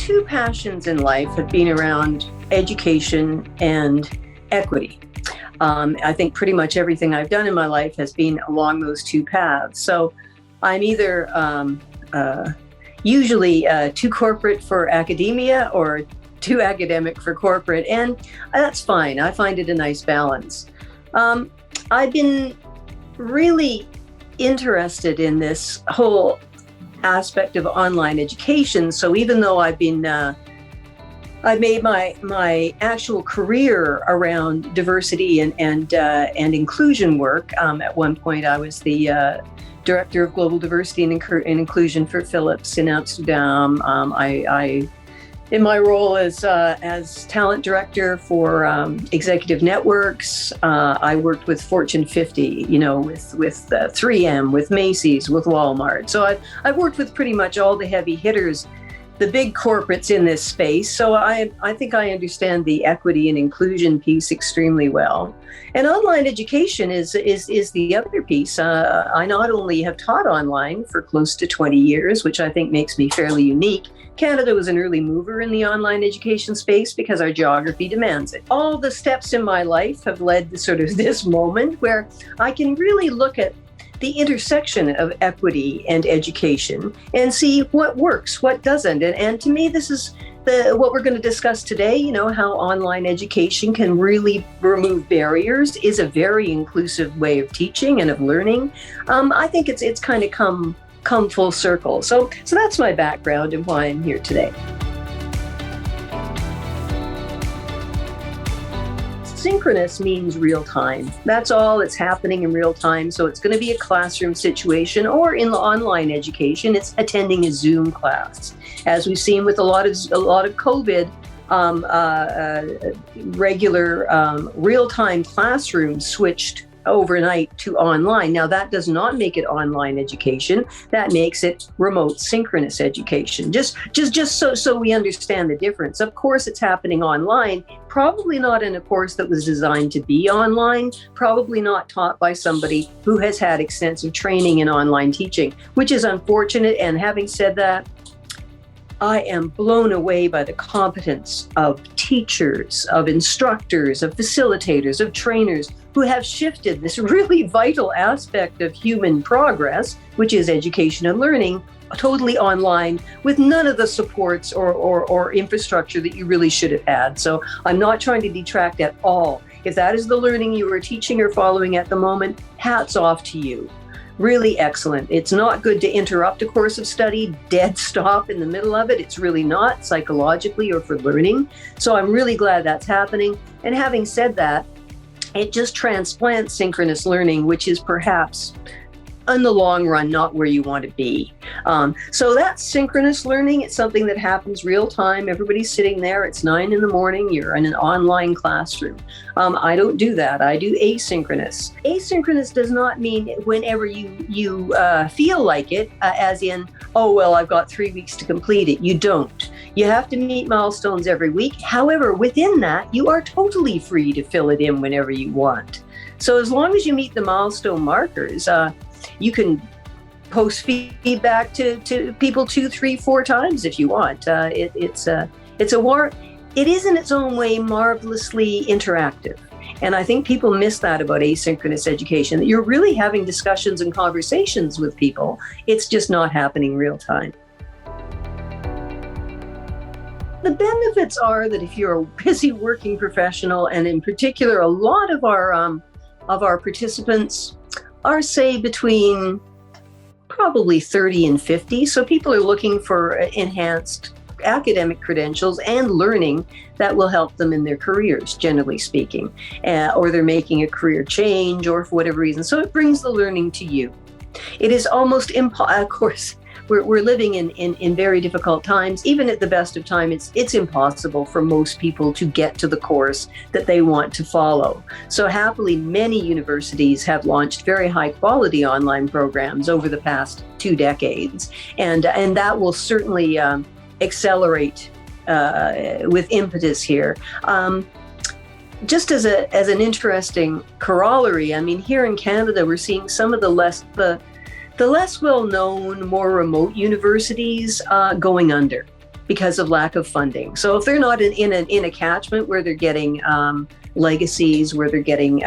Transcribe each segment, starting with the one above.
two passions in life have been around education and equity. I think pretty much everything I've done in my life has been along those two paths. So I'm either usually too corporate for academia or too academic for corporate, and that's fine. I find it a nice balance. I've been really interested in this whole aspect of online education. So even though I've made my actual career around diversity and inclusion work. At one point, I was the director of Global Diversity and Inclusion for Philips in Amsterdam. I in my role as talent director for executive networks, I worked with Fortune 50, with 3M, with Macy's, with Walmart. So I've worked with pretty much all the heavy hitters, the big corporates in this space. So I think I understand the equity and inclusion piece extremely well. And online education is the other piece. I not only have taught online for close to 20 years, which I think makes me fairly unique. Canada was an early mover in the online education space because our geography demands it. All the steps in my life have led to sort of this moment where I can really look at the intersection of equity and education and see what works, what doesn't. And to me, this is what we're going to discuss today, how online education can really remove barriers, is a very inclusive way of teaching and of learning. I think it's kind of come full circle. So that's my background and why I'm here today. Synchronous means real time. That's all. It's happening in real time. So it's going to be a classroom situation, or in the online education, it's attending a Zoom class. As we've seen with a lot of COVID, regular real-time classrooms switched overnight to online. Now that does not make it online education. That makes it remote synchronous education. Just so we understand the difference. Of course, it's happening online, probably not in a course that was designed to be online, probably not taught by somebody who has had extensive training in online teaching, which is unfortunate. And having said that, I am blown away by the competence of teachers, of instructors, of facilitators, of trainers who have shifted this really vital aspect of human progress, which is education and learning, totally online with none of the supports or infrastructure that you really should have had. So I'm not trying to detract at all. If that is the learning you are teaching or following at the moment, hats off to you. Really excellent. It's not good to interrupt a course of study, dead stop in the middle of it. It's really not, psychologically or for learning. So I'm really glad that's happening. And having said that, it just transplants synchronous learning, which is perhaps in the long run not where you want to be. So that's synchronous learning. It's something that happens real time. Everybody's sitting there. It's 9 a.m. You're in an online classroom. I don't do that. I do asynchronous. Asynchronous does not mean whenever you feel like it, as in, oh, well, I've got 3 weeks to complete it. You don't. You have to meet milestones every week. However, within that, you are totally free to fill it in whenever you want. So as long as you meet the milestone markers, you can post feedback to people 2, 3, 4 times if you want. It is in its own way marvelously interactive. And I think people miss that about asynchronous education, that you're really having discussions and conversations with people. It's just not happening real time. The benefits are that if you're a busy working professional, and in particular, a lot of our participants are, say, between probably 30 and 50. So people are looking for enhanced academic credentials and learning that will help them in their careers, generally speaking, or they're making a career change or for whatever reason. So it brings the learning to you. It is almost impossible, of course. We're living in very difficult times. Even at the best of time, it's impossible for most people to get to the course that they want to follow. So happily, many universities have launched very high quality online programs over the past 2 decades. And that will certainly accelerate with impetus here. Just as an interesting corollary, I mean, here in Canada, we're seeing some of the less well-known, more remote universities going under. because of lack of funding. So if they're not in a catchment where they're getting legacies, where they're getting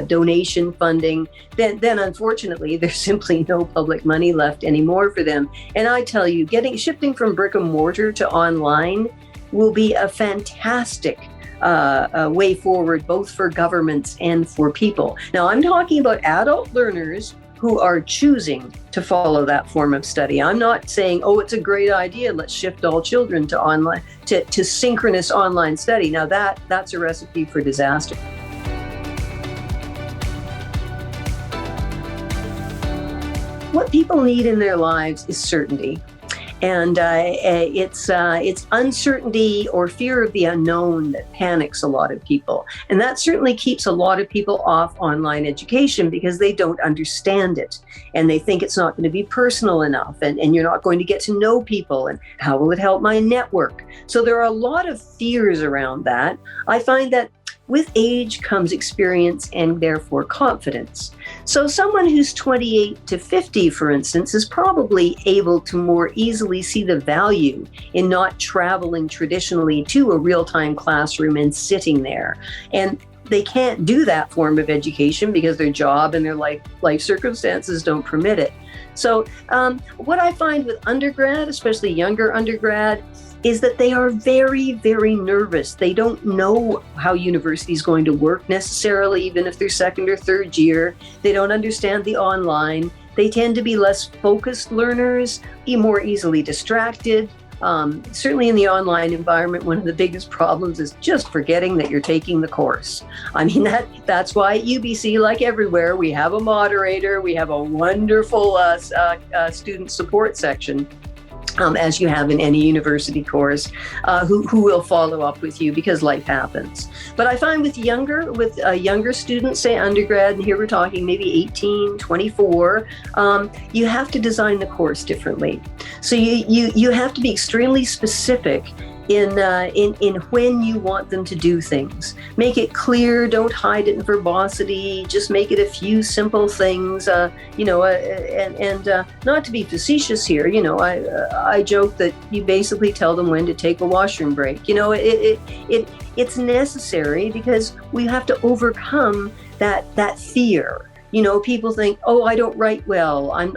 donation funding, then unfortunately there's simply no public money left anymore for them. And I tell you, shifting from brick and mortar to online will be a fantastic way forward, both for governments and for people. Now, I'm talking about adult learners who are choosing to follow that form of study. I'm not saying, oh, it's a great idea, let's shift all children to online, to synchronous online study. Now that's a recipe for disaster. What people need in their lives is certainty. And it's uncertainty or fear of the unknown that panics a lot of people. And that certainly keeps a lot of people off online education because they don't understand it. And they think it's not going to be personal enough. And you're not going to get to know people. And how will it help my network? So there are a lot of fears around that. I find that with age comes experience and therefore confidence. So someone who's 28 to 50, for instance, is probably able to more easily see the value in not traveling traditionally to a real-time classroom and sitting there. And they can't do that form of education because their job and their life circumstances don't permit it. So what I find with undergrad, especially younger undergrad, is that they are very, very nervous. They don't know how university is going to work necessarily, even if they're second or third year. They don't understand the online. They tend to be less focused learners, more easily distracted. Certainly in the online environment, one of the biggest problems is just forgetting that you're taking the course. I mean, that's why at UBC, like everywhere, we have a moderator, we have a wonderful student support section. As you have in any university course, who will follow up with you because life happens. But I find with younger students, say undergrad, and here we're talking maybe 18, 24, you have to design the course differently. So you have to be extremely specific in when you want them to do things. Make it clear, don't hide it in verbosity, just make it a few simple things, and not to be facetious here, I joke that you basically tell them when to take a washroom break. It's necessary because we have to overcome that fear. People think, oh, I don't write well. I'm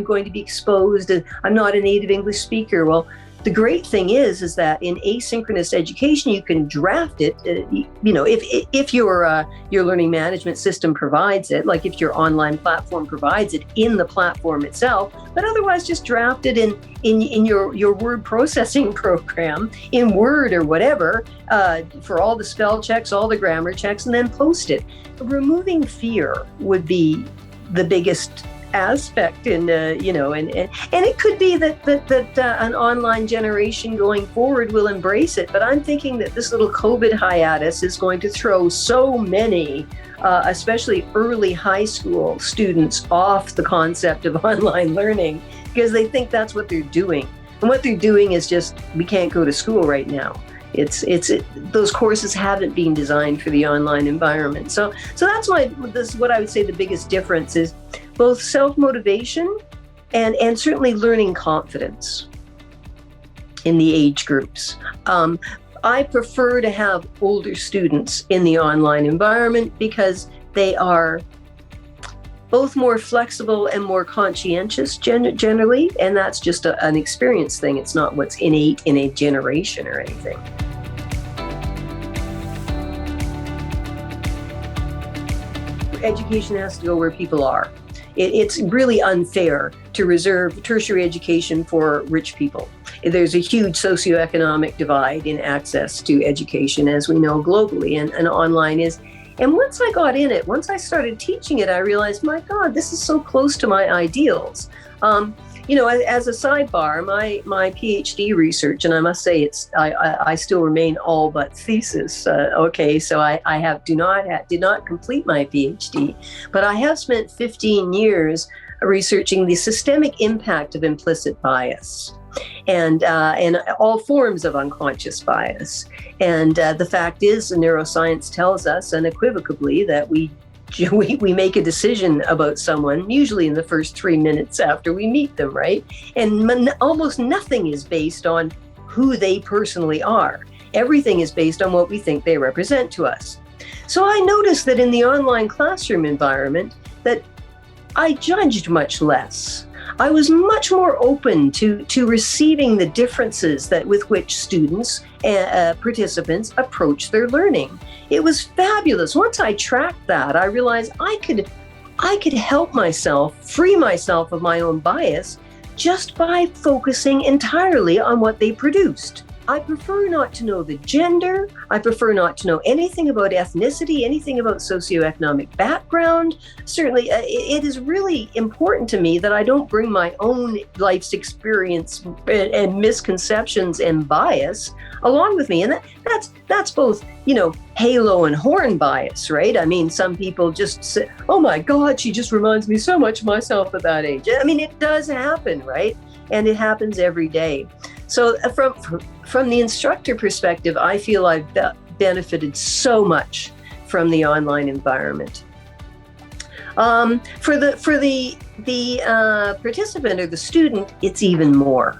going to be exposed. And I'm not a native English speaker. Well, the great thing is that in asynchronous education, you can draft it, if your learning management system provides it, like if your online platform provides it in the platform itself, but otherwise just draft it in your word processing program, in Word or whatever, for all the spell checks, all the grammar checks, and then post it. Removing fear would be the biggest aspect, and it could be that an online generation going forward will embrace it. But I'm thinking that this little COVID hiatus is going to throw so many, especially early high school students, off the concept of online learning because they think that's what they're doing. And what they're doing is just, we can't go to school right now. Those courses haven't been designed for the online environment. So that's why what I would say the biggest difference is both self-motivation and certainly learning confidence in the age groups. I prefer to have older students in the online environment because they are both more flexible and more conscientious generally, and that's just an experience thing. It's not what's innate in a generation or anything. Education has to go where people are. It's really unfair to reserve tertiary education for rich people. There's a huge socioeconomic divide in access to education, as we know globally, and online is. And once I got in it, once I started teaching it, I realized, my God, this is so close to my ideals. As a sidebar, my PhD research, and I must say I still remain all but thesis. So I did not complete my PhD, but I have spent 15 years researching the systemic impact of implicit bias and all forms of unconscious bias. And the fact is, the neuroscience tells us unequivocally that we we make a decision about someone, usually in the first 3 minutes after we meet them, right? And almost nothing is based on who they personally are. Everything is based on what we think they represent to us. So I noticed that in the online classroom environment that I judged much less. I was much more open to receiving the differences with which students, participants approach their learning. It was fabulous. Once I tracked that, I realized I could help myself, free myself of my own bias just by focusing entirely on what they produced. I prefer not to know the gender. I prefer not to know anything about ethnicity, anything about socioeconomic background. Certainly, it is really important to me that I don't bring my own life's experience and misconceptions and bias along with me. And that's both, halo and horn bias, right? I mean, some people just say, oh my God, she just reminds me so much of myself at that age. I mean, it does happen, right? And it happens every day. So from the instructor perspective, I feel I've benefited so much from the online environment. For the participant or the student, it's even more.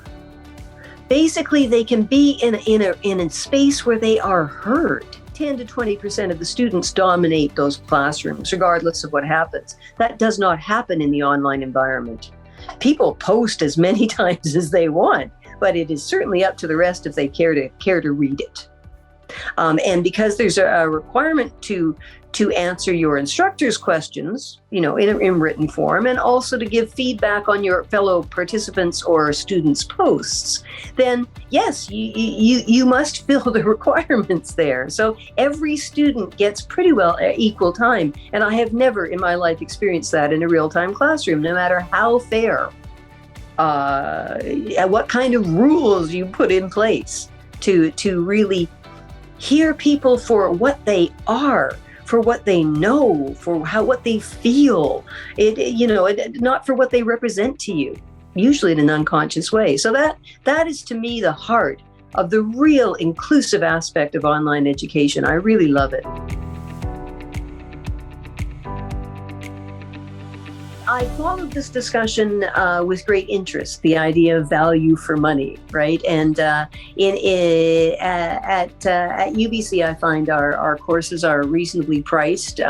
Basically, they can be in a space where they are heard. 10 to 20% of the students dominate those classrooms, regardless of what happens. That does not happen in the online environment. People post as many times as they want, but it is certainly up to the rest if they care to read it. And because there's a requirement to answer your instructor's questions, in written form, and also to give feedback on your fellow participants or students' posts, then yes, you must fill the requirements there. So every student gets pretty well equal time. And I have never in my life experienced that in a real-time classroom, no matter how fair, what kind of rules you put in place to really hear people for what they are, for what they know, for what they feel, not for what they represent to you, usually in an unconscious way. So that is, to me, the heart of the real inclusive aspect of online education. I really love it. I followed this discussion with great interest, the idea of value for money, right? And at UBC, I find our courses are reasonably priced.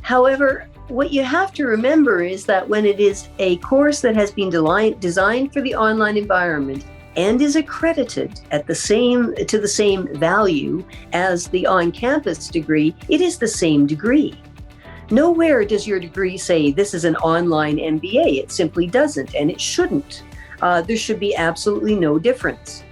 However, what you have to remember is that when it is a course that has been designed for the online environment and is accredited to the same value as the on-campus degree, it is the same degree. Nowhere does your degree say this is an online MBA. It simply doesn't, and it shouldn't. There should be absolutely no difference.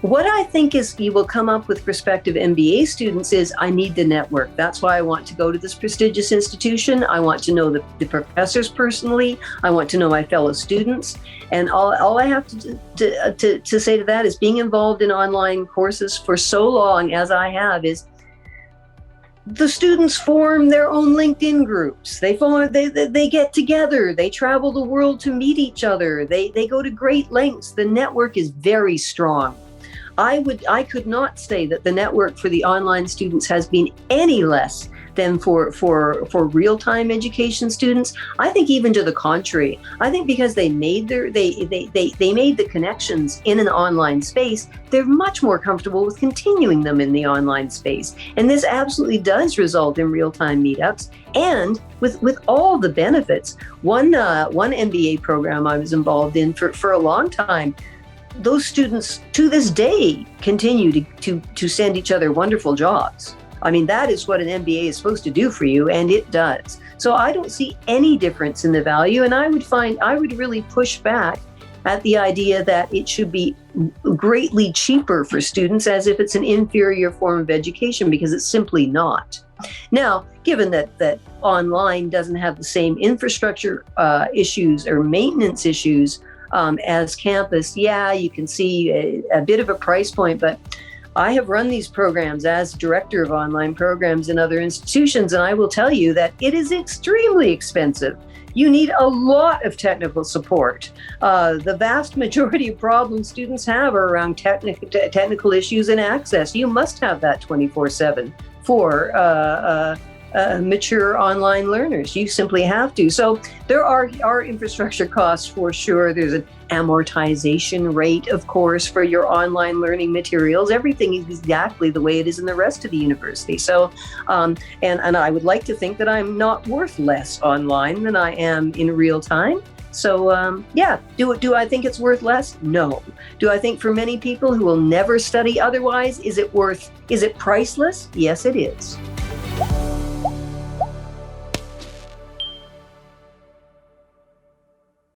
What I think is you will come up with prospective MBA students is, I need the network. That's why I want to go to this prestigious institution. I want to know the professors personally. I want to know my fellow students. And all I have to say to that is, being involved in online courses for so long as I have, is the students form their own LinkedIn groups. They get together. They travel the world to meet each other. They go to great lengths. The network is very strong. I could not say that the network for the online students has been any less than for real-time education students. I think even to the contrary. I think because they made the connections in an online space, they're much more comfortable with continuing them in the online space. And this absolutely does result in real-time meetups, and with all the benefits. One MBA program I was involved in for a long time, those students to this day continue to send each other wonderful jobs. I mean, that is what an MBA is supposed to do for you, and it does. So I don't see any difference in the value, and I would really push back at the idea that it should be greatly cheaper for students, as if it's an inferior form of education, because it's simply not. Now, given that online doesn't have the same infrastructure issues or maintenance issues as campus, yeah, you can see a bit of a price point, but I have run these programs as director of online programs in other institutions, and I will tell you that it is extremely expensive. You need a lot of technical support. The vast majority of problems students have are around technical issues and access. You must have that 24/7 mature online learners. You simply have to. So there are infrastructure costs for sure. There's an amortization rate, of course, for your online learning materials. Everything is exactly the way it is in the rest of the university. So, and I would like to think that I'm not worth less online than I am in real time. So, do I think it's worth less? No. Do I think for many people who will never study otherwise, is it priceless? Yes, it is.